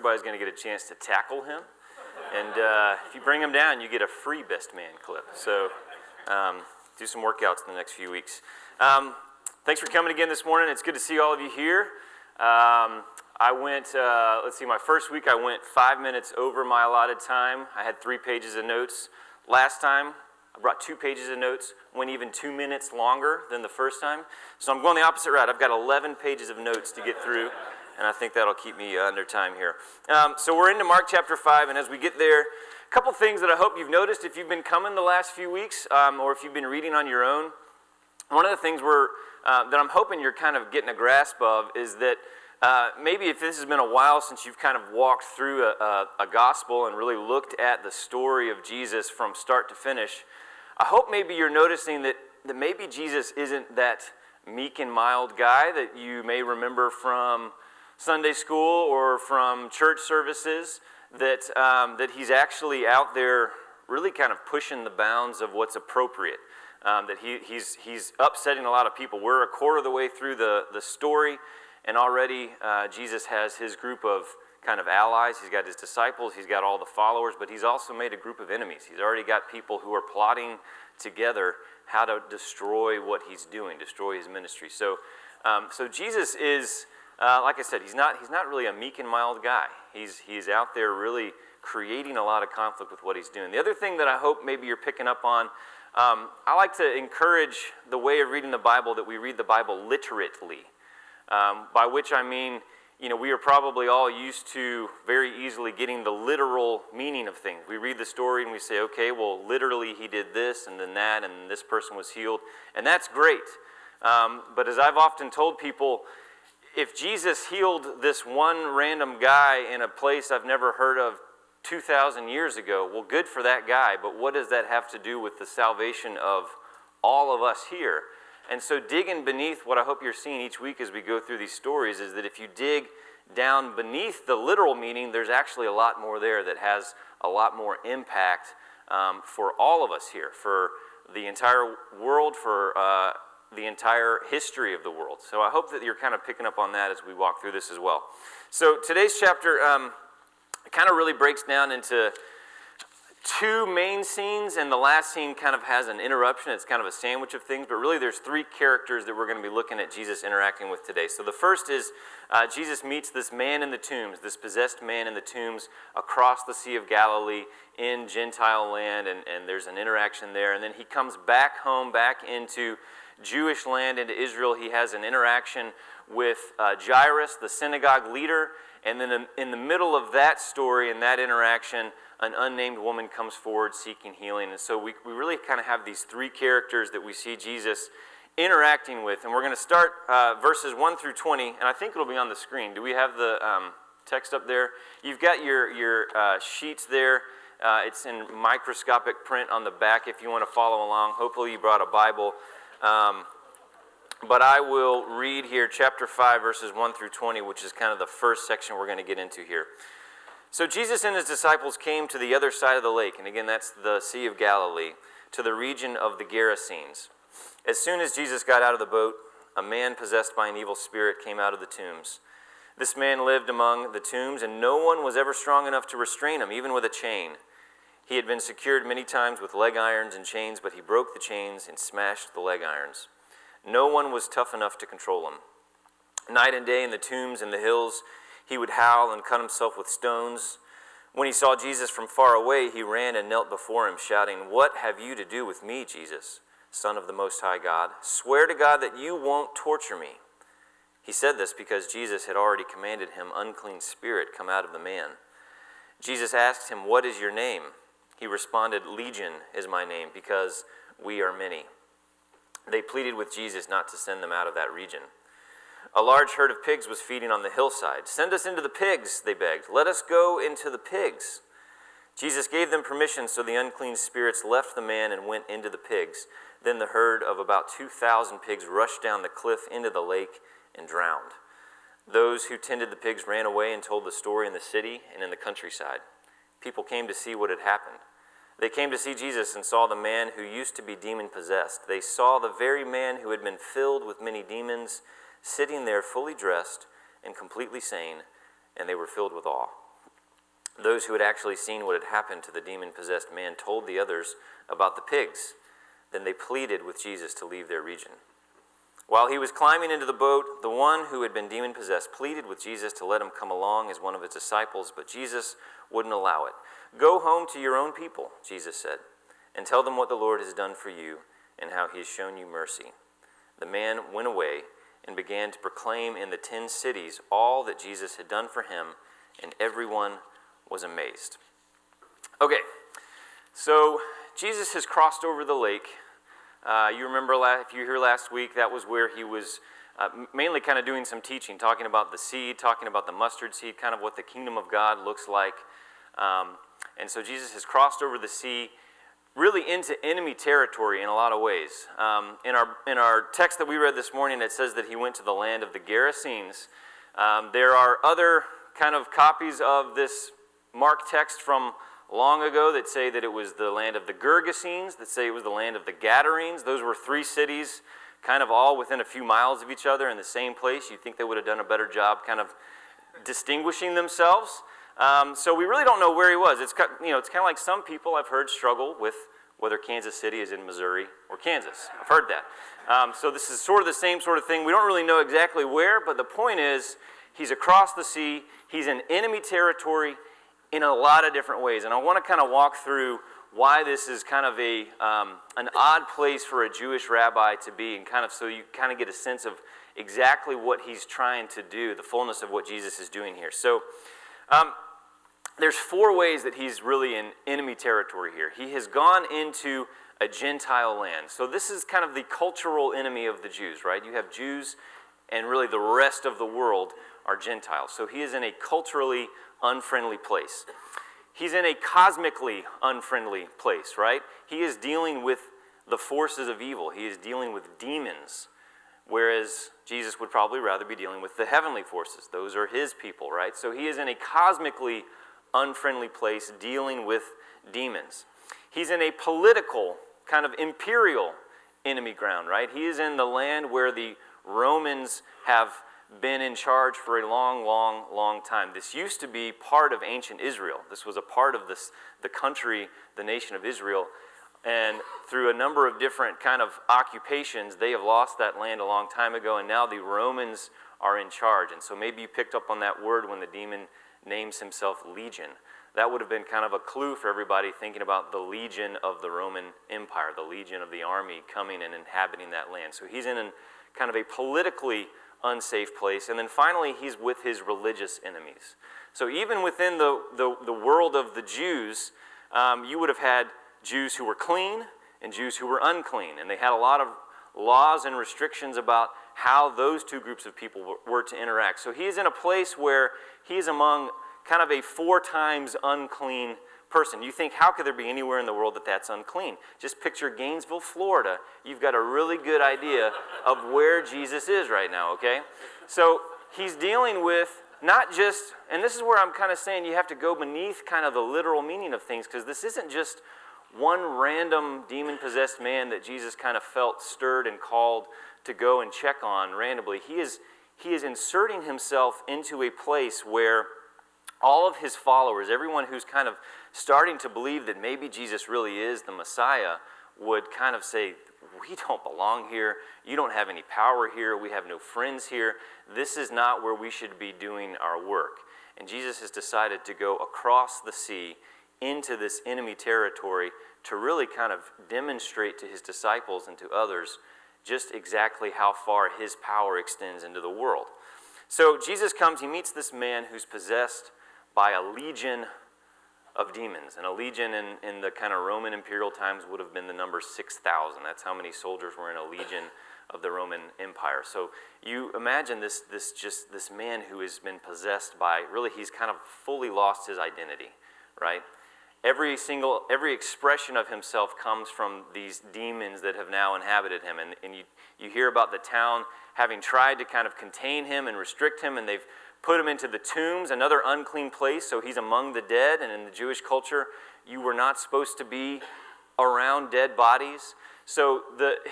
everybody's going to get a chance to tackle him. And if you bring him down, you get a free Best Man clip. So do some workouts in the next few weeks. Thanks for coming again this morning. It's good to see all of you here. I went, my first week I went 5 minutes over my allotted time. I had 3 pages of notes. Last time, I brought 2 pages of notes, went even 2 minutes longer than the first time. So I'm going the opposite route. I've got 11 pages of notes to get through, and I think that'll keep me under time here. So we're into Mark chapter 5, and as we get there, a couple things that I hope you've noticed if you've been coming the last few weeks, or if you've been reading on your own. One of the things that I'm hoping you're kind of getting a grasp of is that maybe if this has been a while since you've kind of walked through a gospel and really looked at the story of Jesus from start to finish, I hope maybe you're noticing that maybe Jesus isn't that meek and mild guy that you may remember from Sunday school or from church services, that he's actually out there really kind of pushing the bounds of what's appropriate, that he's upsetting a lot of people. We're a quarter of the way through the story, and already Jesus has his group of kind of allies. He's got his disciples, he's got all the followers, but he's also made a group of enemies. He's already got people who are plotting together how to destroy what he's doing, destroy his ministry. So Jesus is, like I said, he's not really a meek and mild guy. He's out there really creating a lot of conflict with what he's doing. The other thing that I hope maybe you're picking up on, I like to encourage the way of reading the Bible, that we read the Bible literately. By which I mean, we are probably all used to very easily getting the literal meaning of things. We read the story and we say, okay, well, literally he did this and then that and this person was healed. And that's great. But as I've often told people, if Jesus healed this one random guy in a place I've never heard of 2,000 years ago, well, good for that guy. But what does that have to do with the salvation of all of us here? And so digging beneath, what I hope you're seeing each week as we go through these stories is that if you dig down beneath the literal meaning, there's actually a lot more there that has a lot more impact for all of us here, for the entire world, for the entire history of the world. So I hope that you're kind of picking up on that as we walk through this as well. So today's chapter kind of really breaks down into 2 main scenes, and the last scene kind of has an interruption. It's kind of a sandwich of things, but really there's 3 characters that we're going to be looking at Jesus interacting with today. So the first is Jesus meets this man in the tombs, this possessed man in the tombs across the Sea of Galilee in Gentile land, and there's an interaction there. And then he comes back home, back into Jewish land, into Israel. He has an interaction with Jairus, the synagogue leader, and then in the middle of that story and that interaction, an unnamed woman comes forward seeking healing. And so we really kind of have these 3 characters that we see Jesus interacting with. And we're going to start verses 1 through 20, and I think it'll be on the screen. Do we have the text up there? You've got your sheets there. It's in microscopic print on the back if you want to follow along. Hopefully you brought a Bible. But I will read here chapter 5, verses 1 through 20, which is kind of the first section we're going to get into here. So Jesus and his disciples came to the other side of the lake, and again, that's the Sea of Galilee, to the region of the Gerasenes. As soon as Jesus got out of the boat, a man possessed by an evil spirit came out of the tombs. This man lived among the tombs, and no one was ever strong enough to restrain him, even with a chain. He had been secured many times with leg irons and chains, but he broke the chains and smashed the leg irons. No one was tough enough to control him. Night and day in the tombs and the hills, he would howl and cut himself with stones. When he saw Jesus from far away, he ran and knelt before him, shouting, "What have you to do with me, Jesus, Son of the Most High God? Swear to God that you won't torture me." He said this because Jesus had already commanded him, "Unclean spirit, come out of the man." Jesus asked him, "What is your name?" He responded, "Legion is my name, because we are many." They pleaded with Jesus not to send them out of that region. A large herd of pigs was feeding on the hillside. "Send us into the pigs," they begged. "Let us go into the pigs." Jesus gave them permission, so the unclean spirits left the man and went into the pigs. Then the herd of about 2,000 pigs rushed down the cliff into the lake and drowned. Those who tended the pigs ran away and told the story in the city and in the countryside. People came to see what had happened. They came to see Jesus and saw the man who used to be demon-possessed. They saw the very man who had been filled with many demons sitting there fully dressed and completely sane, and they were filled with awe. Those who had actually seen what had happened to the demon-possessed man told the others about the pigs. Then they pleaded with Jesus to leave their region. While he was climbing into the boat, the one who had been demon-possessed pleaded with Jesus to let him come along as one of his disciples, but Jesus wouldn't allow it. "Go home to your own people," Jesus said, "and tell them what the Lord has done for you and how he has shown you mercy." The man went away and began to proclaim in the 10 cities all that Jesus had done for him, and everyone was amazed. Okay, so Jesus has crossed over the lake. You remember if you were here last week, that was where he was mainly kind of doing some teaching, talking about the seed, talking about the mustard seed, kind of what the kingdom of God looks like. And so Jesus has crossed over the sea, really into enemy territory in a lot of ways. In our text that we read this morning, it says that he went to the land of the Gerasenes. There are other kind of copies of this Mark text from long ago that say that it was the land of the Gergesenes, that say it was the land of the Gadarenes. Those were 3 cities kind of all within a few miles of each other in the same place. You'd think they would have done a better job kind of distinguishing themselves. So we really don't know where he was. It's kind of like some people I've heard struggle with whether Kansas City is in Missouri or Kansas. I've heard that. So this is sort of the same sort of thing. We don't really know exactly where, but the point is he's across the sea. He's in enemy territory in a lot of different ways. And I want to kind of walk through why this is kind of an odd place for a Jewish rabbi to be, and kind of so you kind of get a sense of exactly what he's trying to do, the fullness of what Jesus is doing here. So there's 4 ways that he's really in enemy territory here. He has gone into a Gentile land. So this is kind of the cultural enemy of the Jews, right? You have Jews, and really the rest of the world are Gentiles. So he is in a culturally unfriendly place. He's in a cosmically unfriendly place, right? He is dealing with the forces of evil. He is dealing with demons, whereas Jesus would probably rather be dealing with the heavenly forces. Those are his people, right? So he is in a cosmically unfriendly place dealing with demons. He's in a political, kind of imperial enemy ground, right? He is in the land where the Romans have been in charge for a long, long, long time. This used to be part of ancient Israel. This was a part of the country, the nation of Israel. And through a number of different kind of occupations, they have lost that land a long time ago, and now the Romans are in charge. And so maybe you picked up on that word when the demon names himself Legion. That would have been kind of a clue for everybody thinking about the legion of the Roman Empire, the legion of the army coming and inhabiting that land. So he's in kind of a politically unsafe place. And then finally, he's with his religious enemies. So even within the world of the Jews, you would have had Jews who were clean and Jews who were unclean. And they had a lot of laws and restrictions about how those 2 groups of people were to interact. So he is in a place where he is among kind of a 4 times unclean person. You think, how could there be anywhere in the world that's unclean? Just picture Gainesville, Florida. You've got a really good idea of where Jesus is right now, okay? So he's dealing with not just, and this is where I'm kind of saying you have to go beneath kind of the literal meaning of things, because this isn't just one random demon-possessed man that Jesus kind of felt stirred and called to go and check on randomly. He is inserting himself into a place where all of his followers, everyone who's kind of starting to believe that maybe Jesus really is the Messiah, would kind of say, we don't belong here. You don't have any power here. We have no friends here. This is not where we should be doing our work. And Jesus has decided to go across the sea into this enemy territory to really kind of demonstrate to his disciples and to others just exactly how far his power extends into the world. So Jesus comes, he meets this man who's possessed by a legion of demons. And a legion in the kind of Roman imperial times would have been the number 6,000. That's how many soldiers were in a legion of the Roman Empire. So you imagine this man who has been possessed by, really he's kind of fully lost his identity, right? Every expression of himself comes from these demons that have now inhabited him. And you hear about the town having tried to kind of contain him and restrict him, and they've put him into the tombs, another unclean place, so he's among the dead. And in the Jewish culture, you were not supposed to be around dead bodies. So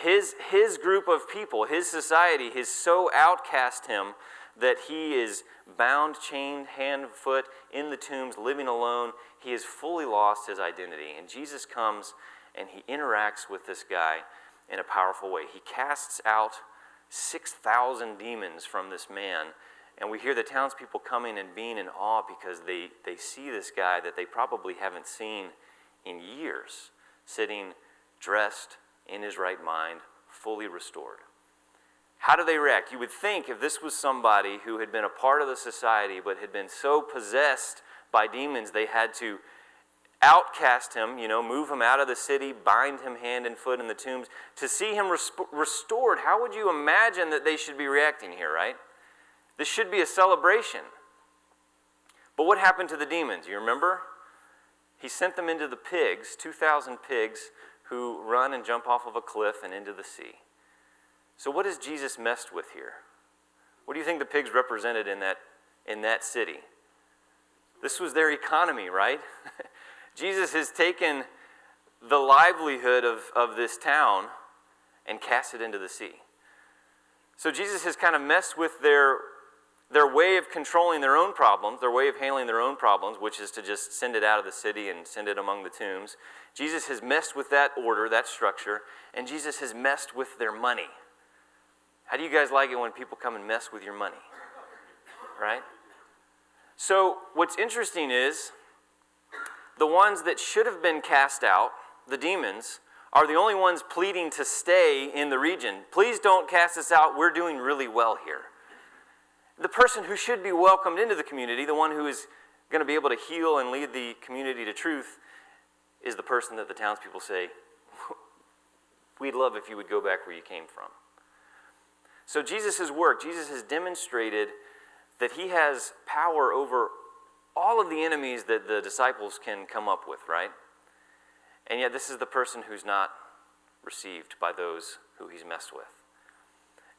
his group of people, his society, has so outcast him that he is bound, chained, hand, foot, in the tombs, living alone. He has fully lost his identity. And Jesus comes and he interacts with this guy in a powerful way. He casts out 6,000 demons from this man. And we hear the townspeople coming and being in awe because they see this guy that they probably haven't seen in years, sitting dressed in his right mind, fully restored. How do they react? You would think if this was somebody who had been a part of the society but had been so possessed by demons they had to outcast him, move him out of the city, bind him hand and foot in the tombs. To see him restored, how would you imagine that they should be reacting here, right? This should be a celebration. But what happened to the demons? You remember? He sent them into the pigs, 2,000 pigs who run and jump off of a cliff and into the sea. So what has Jesus messed with here? What do you think the pigs represented in that city? This was their economy, right? Jesus has taken the livelihood of this town and cast it into the sea. So Jesus has kind of messed with their way of controlling their own problems, their way of handling their own problems, which is to just send it out of the city and send it among the tombs. Jesus has messed with that order, that structure, and Jesus has messed with their money. How do you guys like it when people come and mess with your money? Right? So what's interesting is the ones that should have been cast out, the demons, are the only ones pleading to stay in the region. Please don't cast us out. We're doing really well here. The person who should be welcomed into the community, the one who is going to be able to heal and lead the community to truth, is the person that the townspeople say, we'd love if you would go back where you came from. So Jesus' work, Jesus has demonstrated that he has power over all of the enemies that the disciples can come up with, right? And yet this is the person who's not received by those who he's messed with.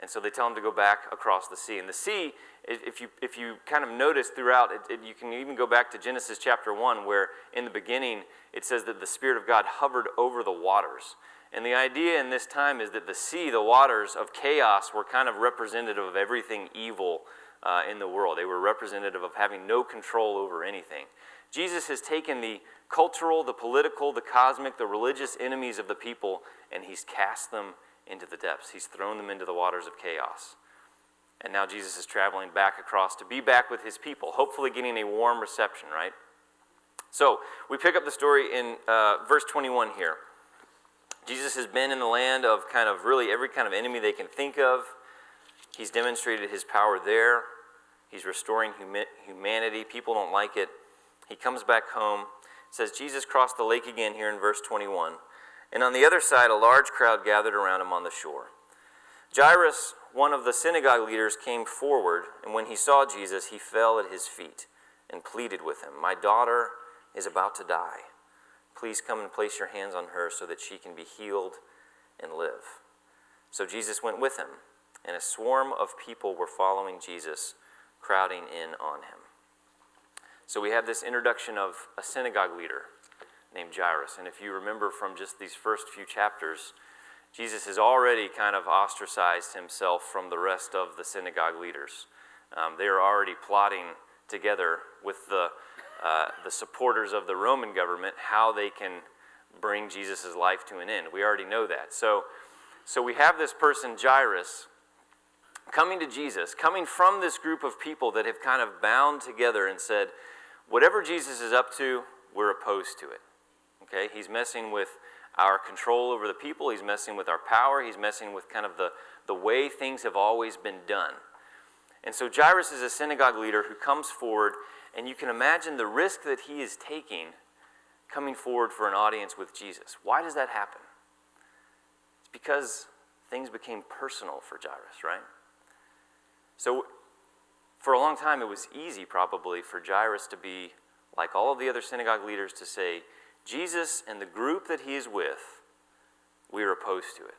And so they tell him to go back across the sea. And the sea, if you kind of notice throughout, you can even go back to Genesis chapter 1, where in the beginning it says that the Spirit of God hovered over the waters. And the idea in this time is that the sea, the waters of chaos, were kind of representative of everything evil in the world. They were representative of having no control over anything. Jesus has taken the cultural, the political, the cosmic, the religious enemies of the people, and he's cast them into the depths. He's thrown them into the waters of chaos. And now Jesus is traveling back across to be back with his people, hopefully getting a warm reception, right? So we pick up the story in verse 21 here. Jesus has been in the land of kind of really every kind of enemy they can think of. He's demonstrated his power there. He's restoring humanity. People don't like it. He comes back home. It says Jesus crossed the lake again here in verse 21. And on the other side, a large crowd gathered around him on the shore. Jairus, one of the synagogue leaders, came forward, and when he saw Jesus, he fell at his feet and pleaded with him, "My daughter is about to die. Please come and place your hands on her so that she can be healed and live." So Jesus went with him, and a swarm of people were following Jesus, crowding in on him. So we have this introduction of a synagogue leader named Jairus. And if you remember from just these first few chapters, Jesus has already kind of ostracized himself from the rest of the synagogue leaders. They are already plotting together with the supporters of the Roman government how they can bring Jesus' life to an end. We already know that. So we have this person, Jairus, coming to Jesus, coming from this group of people that have kind of bound together and said, whatever Jesus is up to, we're opposed to it. Okay? He's messing with our control over the people. He's messing with our power. He's messing with kind of the way things have always been done. And so Jairus is a synagogue leader who comes forward, and you can imagine the risk that he is taking coming forward for an audience with Jesus. Why does that happen? It's because things became personal for Jairus, right? So for a long time, it was easy probably for Jairus to be like all of the other synagogue leaders to say, Jesus and the group that he is with, we are opposed to it.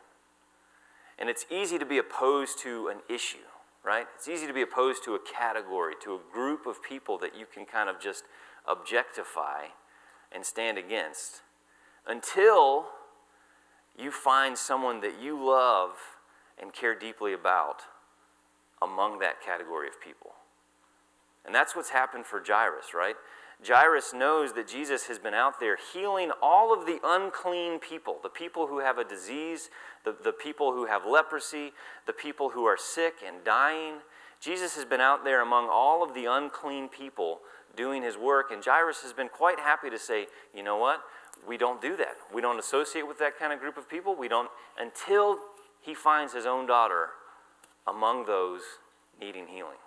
And it's easy to be opposed to an issue, right? It's easy to be opposed to a category, to a group of people that you can kind of just objectify and stand against until you find someone that you love and care deeply about among that category of people. And that's what's happened for Jairus, right? Jairus knows that Jesus has been out there healing all of the unclean people, the people who have a disease, the people who have leprosy, the people who are sick and dying. Jesus has been out there among all of the unclean people doing his work, and Jairus has been quite happy to say, you know what? We don't do that. We don't associate with that kind of group of people. We don't, until he finds his own daughter among those needing healing,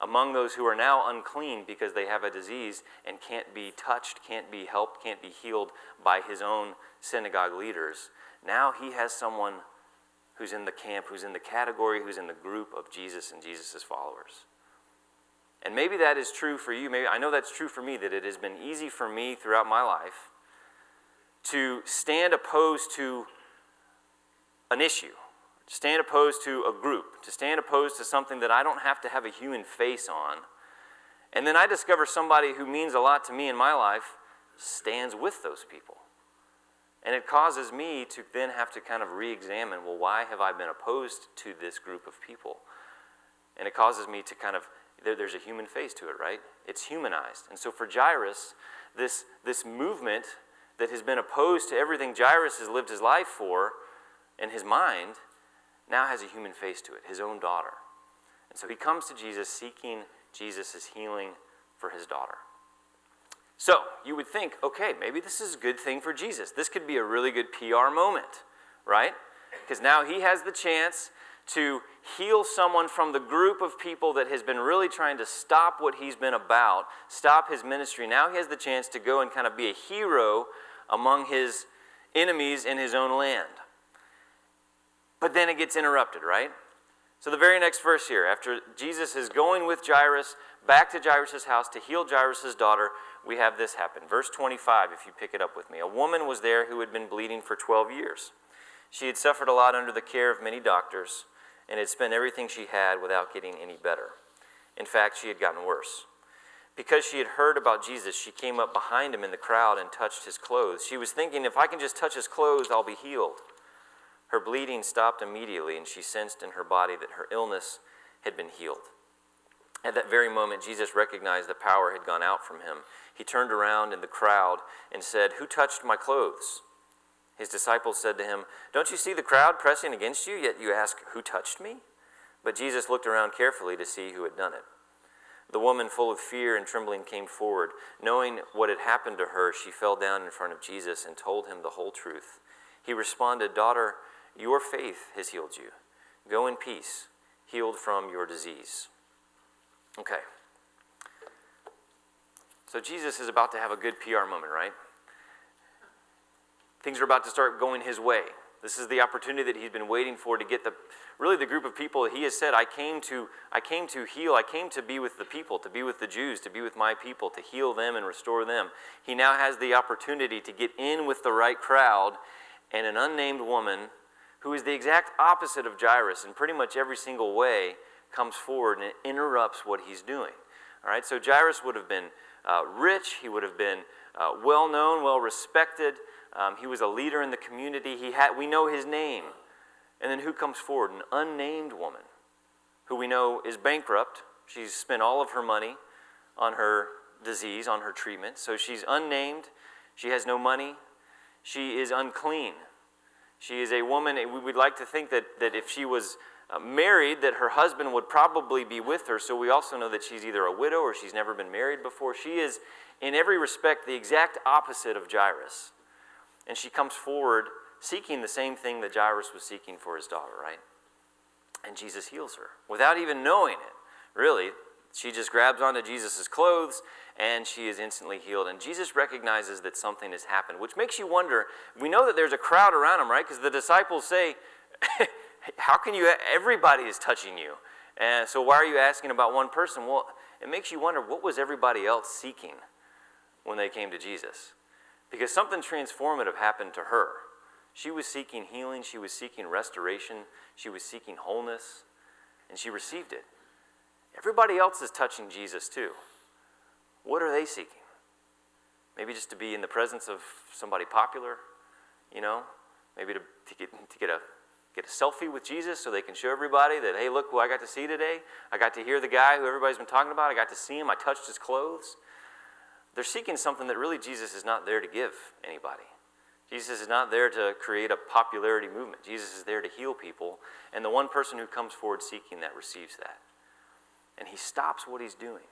among those who are now unclean because they have a disease and can't be touched, can't be helped, can't be healed by his own synagogue leaders. Now he has someone who's in the camp, who's in the category, who's in the group of Jesus and Jesus' followers. And maybe that is true for you. Maybe I know that's true for me, that it has been easy for me throughout my life to stand opposed to an issue, to stand opposed to a group, to stand opposed to something that I don't have to have a human face on. And then I discover somebody who means a lot to me in my life stands with those people. And it causes me to then have to kind of re-examine, well, why have I been opposed to this group of people? And it causes me to kind of, there's a human face to it, right? It's humanized. And so for Jairus, this movement that has been opposed to everything Jairus has lived his life for in his mind now has a human face to it, his own daughter. And so he comes to Jesus seeking Jesus' healing for his daughter. So you would think, okay, maybe this is a good thing for Jesus. This could be a really good PR moment, right? Because now he has the chance to heal someone from the group of people that has been really trying to stop what he's been about, stop his ministry. Now he has the chance to go and kind of be a hero among his enemies in his own land. But then it gets interrupted, right? So the very next verse here, after Jesus is going with Jairus back to Jairus' house to heal Jairus' daughter, we have this happen. Verse 25, if you pick it up with me. A woman was there who had been bleeding for 12 years. She had suffered a lot under the care of many doctors and had spent everything she had without getting any better. In fact, she had gotten worse. Because she had heard about Jesus, she came up behind him in the crowd and touched his clothes. She was thinking, if I can just touch his clothes, I'll be healed. Her bleeding stopped immediately, and she sensed in her body that her illness had been healed. At that very moment, Jesus recognized that power had gone out from him. He turned around in the crowd and said, "Who touched my clothes?" His disciples said to him, "Don't you see the crowd pressing against you, yet you ask, 'Who touched me?'" But Jesus looked around carefully to see who had done it. The woman, full of fear and trembling, came forward. Knowing what had happened to her, she fell down in front of Jesus and told him the whole truth. He responded, "Daughter, your faith has healed you. Go in peace, healed from your disease." Okay. So Jesus is about to have a good PR moment, right? Things are about to start going his way. This is the opportunity that he's been waiting for to get the group of people that he has said, I came to heal, I came to be with the people, to be with the Jews, to be with my people, to heal them and restore them. He now has the opportunity to get in with the right crowd, and an unnamed woman who is the exact opposite of Jairus in pretty much every single way comes forward and interrupts what he's doing. All right, so Jairus would have been rich, he would have been well-known, well-respected. He was a leader in the community. We know his name. And then who comes forward? An unnamed woman who we know is bankrupt. She's spent all of her money on her disease, on her treatment. So she's unnamed. She has no money. She is unclean. She is a woman, we would like to think that if she was married, that her husband would probably be with her. So we also know that she's either a widow or she's never been married before. She is, in every respect, the exact opposite of Jairus. And she comes forward seeking the same thing that Jairus was seeking for his daughter, right? And Jesus heals her without even knowing it. Really, she just grabs onto Jesus' clothes and she is instantly healed. And Jesus recognizes that something has happened, which makes you wonder. We know that there's a crowd around him, right? Because the disciples say, how can you, everybody is touching you. And so why are you asking about one person? Well, it makes you wonder, what was everybody else seeking when they came to Jesus? Because something transformative happened to her. She was seeking healing, she was seeking restoration, she was seeking wholeness, and she received it. Everybody else is touching Jesus too. What are they seeking? Maybe just to be in the presence of somebody popular, you know? Maybe to get a get a selfie with Jesus so they can show everybody that, hey, look who I got to see today. I got to hear the guy who everybody's been talking about. I got to see him. I touched his clothes. They're seeking something that really Jesus is not there to give anybody. Jesus is not there to create a popularity movement. Jesus is there to heal people, and the one person who comes forward seeking that receives that. And he stops what he's doing.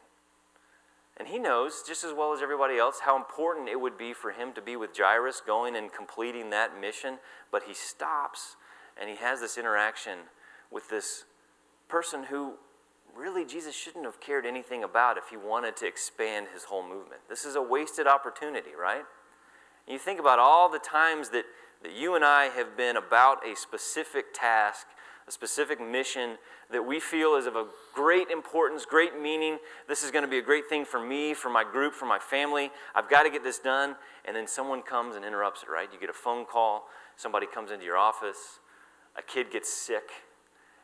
And he knows, just as well as everybody else, how important it would be for him to be with Jairus, going and completing that mission, but he stops, and he has this interaction with this person who really Jesus shouldn't have cared anything about if he wanted to expand his whole movement. This is a wasted opportunity, right? And you think about all the times that you and I have been about a specific task, a specific mission that we feel is of a great importance, great meaning. This is going to be a great thing for me, for my group, for my family. I've got to get this done. And then someone comes and interrupts it, right? You get a phone call. Somebody comes into your office. A kid gets sick.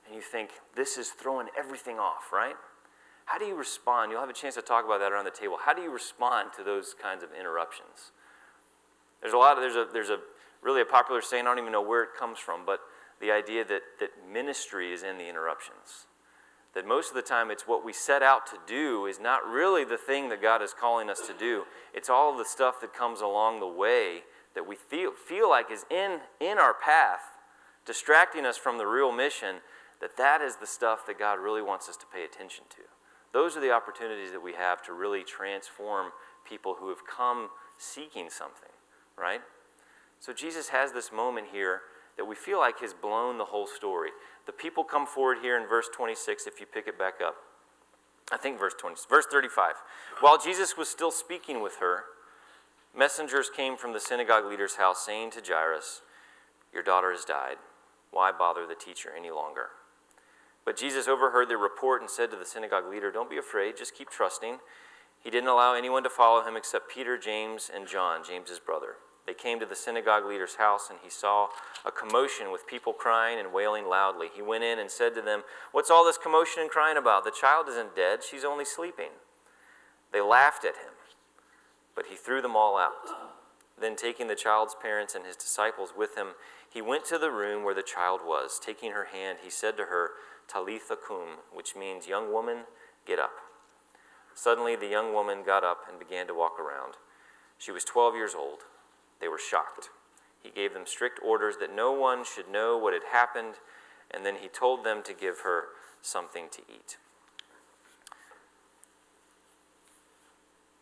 And you think, this is throwing everything off, right? How do you respond? You'll have a chance to talk about that around the table. How do you respond to those kinds of interruptions? There's a really a popular saying, I don't even know where it comes from, but the idea that ministry is in the interruptions. That most of the time it's what we set out to do is not really the thing that God is calling us to do. It's all of the stuff that comes along the way that we feel like is in our path, distracting us from the real mission, that is the stuff that God really wants us to pay attention to. Those are the opportunities that we have to really transform people who have come seeking something, right? So Jesus has this moment here that we feel like has blown the whole story. The people come forward here in verse 26, if you pick it back up. I think verse 35. While Jesus was still speaking with her, messengers came from the synagogue leader's house saying to Jairus, your daughter has died. Why bother the teacher any longer? But Jesus overheard their report and said to the synagogue leader, don't be afraid, just keep trusting. He didn't allow anyone to follow him except Peter, James, and John, James's brother. They came to the synagogue leader's house, and he saw a commotion with people crying and wailing loudly. He went in and said to them, what's all this commotion and crying about? The child isn't dead, she's only sleeping. They laughed at him, but he threw them all out. Then taking the child's parents and his disciples with him, he went to the room where the child was. Taking her hand, he said to her, Talitha cum, which means, young woman, get up. Suddenly the young woman got up and began to walk around. She was 12 years old. They were shocked. He gave them strict orders that no one should know what had happened, and then he told them to give her something to eat.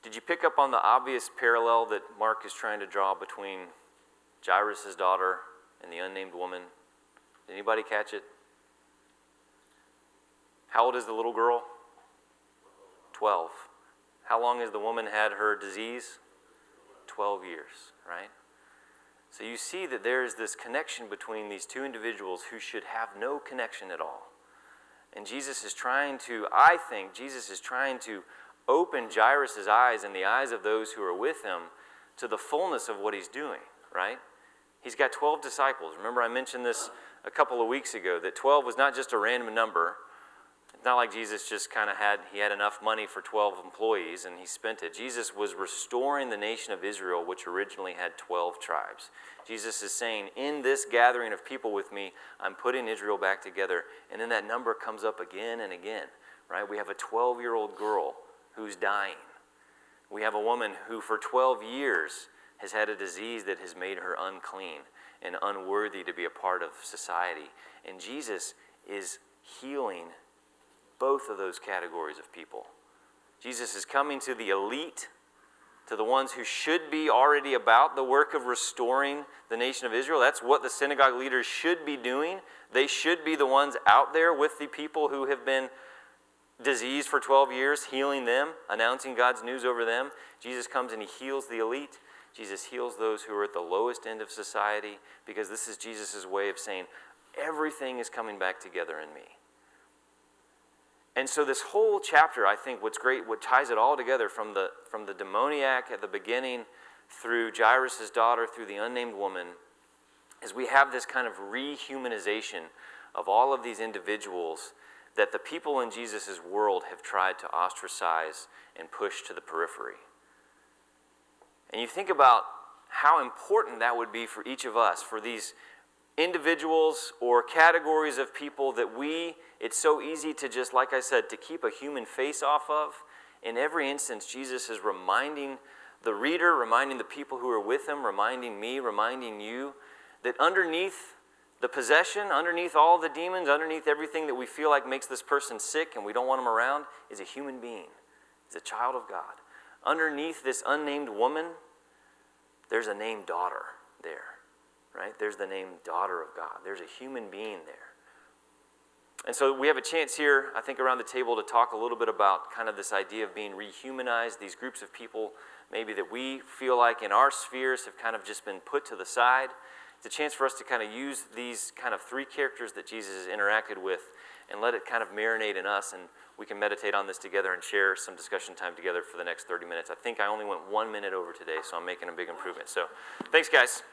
Did you pick up on the obvious parallel that Mark is trying to draw between Jairus' daughter and the unnamed woman? Did anybody catch it? How old is the little girl? 12. How long has the woman had her disease? 12 years, right? So you see that there is this connection between these two individuals who should have no connection at all. And Jesus is trying to open Jairus' eyes and the eyes of those who are with him to the fullness of what he's doing, right? He's got 12 disciples. Remember I mentioned this a couple of weeks ago, that 12 was not just a random number. It's not like Jesus just he had enough money for 12 employees and he spent it. Jesus was restoring the nation of Israel, which originally had 12 tribes. Jesus is saying, in this gathering of people with me, I'm putting Israel back together. And then that number comes up again and again, right? We have a 12-year-old girl who's dying. We have a woman who for 12 years has had a disease that has made her unclean and unworthy to be a part of society. And Jesus is healing both of those categories of people. Jesus is coming to the elite, to the ones who should be already about the work of restoring the nation of Israel. That's what the synagogue leaders should be doing. They should be the ones out there with the people who have been diseased for 12 years, healing them, announcing God's news over them. Jesus comes and he heals the elite. Jesus heals those who are at the lowest end of society, because this is Jesus' way of saying, everything is coming back together in me. And so this whole chapter, I think what's great, what ties it all together from the demoniac at the beginning through Jairus' daughter, through the unnamed woman, is we have this kind of rehumanization of all of these individuals that the people in Jesus' world have tried to ostracize and push to the periphery. And you think about how important that would be for each of us, for these individuals or categories of people that it's so easy to just, like I said, to keep a human face off of. In every instance, Jesus is reminding the reader, reminding the people who are with him, reminding me, reminding you, that underneath the possession, underneath all the demons, underneath everything that we feel like makes this person sick and we don't want them around, is a human being. Is a child of God. Underneath this unnamed woman, there's a named daughter there, right? There's the named daughter of God. There's a human being there. And so we have a chance here, I think, around the table to talk a little bit about kind of this idea of being rehumanized, these groups of people maybe that we feel like in our spheres have kind of just been put to the side. It's a chance for us to kind of use these kind of three characters that Jesus has interacted with and let it kind of marinate in us, and we can meditate on this together and share some discussion time together for the next 30 minutes. I think I only went 1 minute over today, so I'm making a big improvement. So thanks, guys.